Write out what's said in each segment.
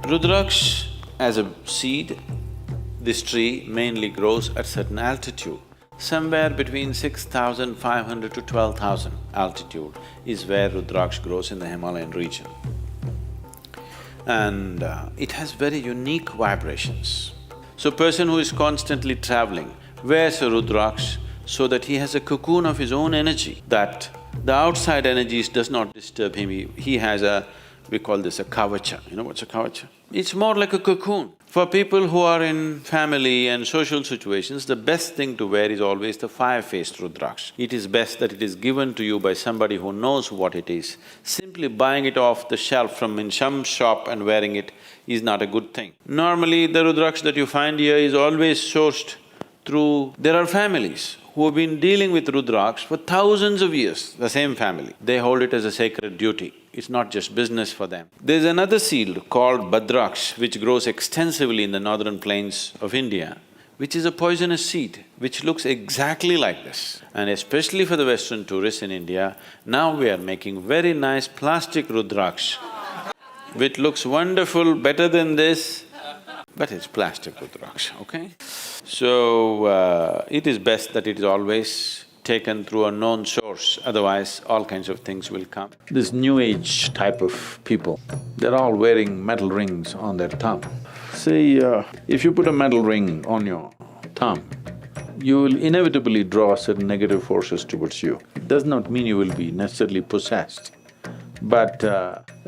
Rudraksh as a seed, this tree mainly grows at certain altitude. Somewhere between 6,500 to 12,000 altitude is where Rudraksh grows in the Himalayan region. And it has very unique vibrations. So person who is constantly traveling wears a Rudraksh so that he has a cocoon of his own energy, that the outside energies does not disturb him. He has we call this a kavacha. You know what's a kavacha? It's more like a cocoon. For people who are in family and social situations, the best thing to wear is always the fire-faced Rudraksh. It is best that it is given to you by somebody who knows what it is. Simply buying it off the shelf from in some shop and wearing it is not a good thing. Normally, the Rudraksh that you find here is always sourced through… There are families who have been dealing with Rudraksh for thousands of years, the same family. They hold it as a sacred duty. It's not just business for them. There's another seed called Bhadraksh, which grows extensively in the northern plains of India, which is a poisonous seed, which looks exactly like this. And especially for the Western tourists in India, now we are making very nice plastic Rudraksh, which looks wonderful, better than this, but it's plastic Rudraksh, okay? So, it is best that it is always taken through a known source, otherwise all kinds of things will come. This new age type of people, they're all wearing metal rings on their thumb. See, if you put a metal ring on your thumb, you will inevitably draw certain negative forces towards you. It does not mean you will be necessarily possessed, but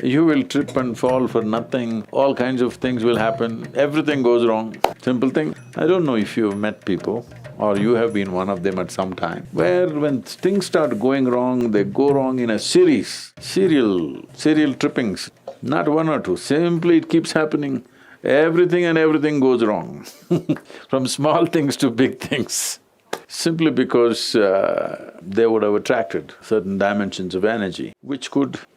you will trip and fall for nothing, all kinds of things will happen, everything goes wrong. Simple thing. I don't know if you've met people or you have been one of them at some time, where when things start going wrong, they go wrong in a series, serial trippings, not one or two, simply it keeps happening. Everything goes wrong from small things to big things, simply because they would have attracted certain dimensions of energy, which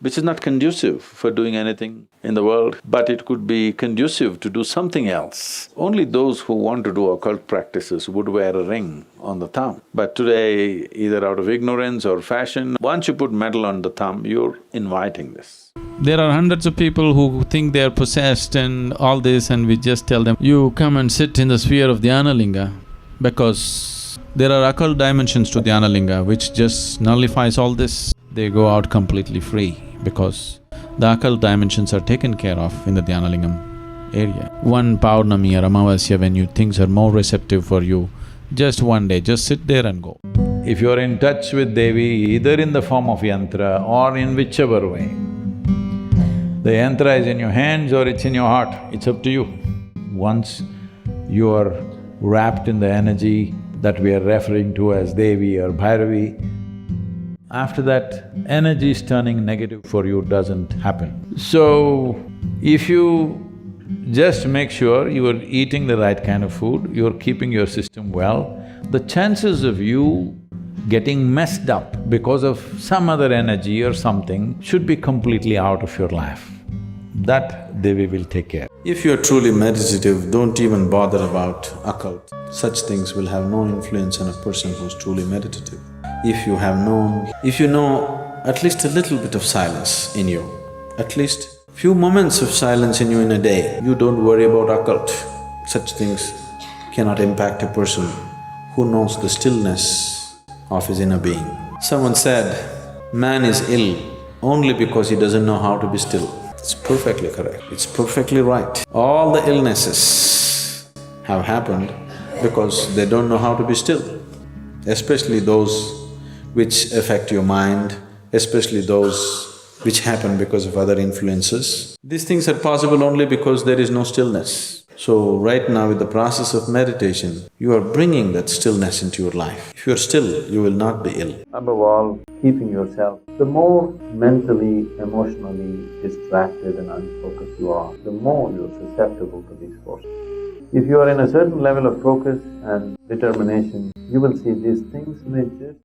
is not conducive for doing anything in the world, but it could be conducive to do something else. Only those who want to do occult practices would wear a ring on the thumb. But today, either out of ignorance or fashion, once you put metal on the thumb, you're inviting this. There are hundreds of people who think they are possessed and all this, and we just tell them, you come and sit in the sphere of Dhyana Linga, because there are occult dimensions to Dhyana Linga which just nullifies all this. They go out completely free because the occult dimensions are taken care of in the Dhyana Lingam area. One Paurnami or Amavasya, when things are more receptive for you, just one day, just sit there and go. If you're in touch with Devi, either in the form of yantra or in whichever way, the yantra is in your hands or it's in your heart, it's up to you. Once you are wrapped in the energy that we are referring to as Devi or Bhairavi, after that, energy is turning negative for you doesn't happen. So, if you just make sure you are eating the right kind of food, you're keeping your system well, the chances of you getting messed up because of some other energy or something should be completely out of your life. That Devi will take care. If you're truly meditative, don't even bother about occult. Such things will have no influence on a person who's truly meditative. If you know at least a little bit of silence in you, at least few moments of silence in you in a day, you don't worry about occult. Such things cannot impact a person who knows the stillness of his inner being. Someone said, man is ill only because he doesn't know how to be still. It's perfectly correct, it's perfectly right. All the illnesses have happened because they don't know how to be still, especially those which affect your mind, especially those which happen because of other influences. These things are possible only because there is no stillness. So right now with the process of meditation, you are bringing that stillness into your life. If you're still, you will not be ill. Above all, keeping yourself. The more mentally, emotionally distracted and unfocused you are, the more you're susceptible to these forces. If you are in a certain level of focus and determination, you will see these things may just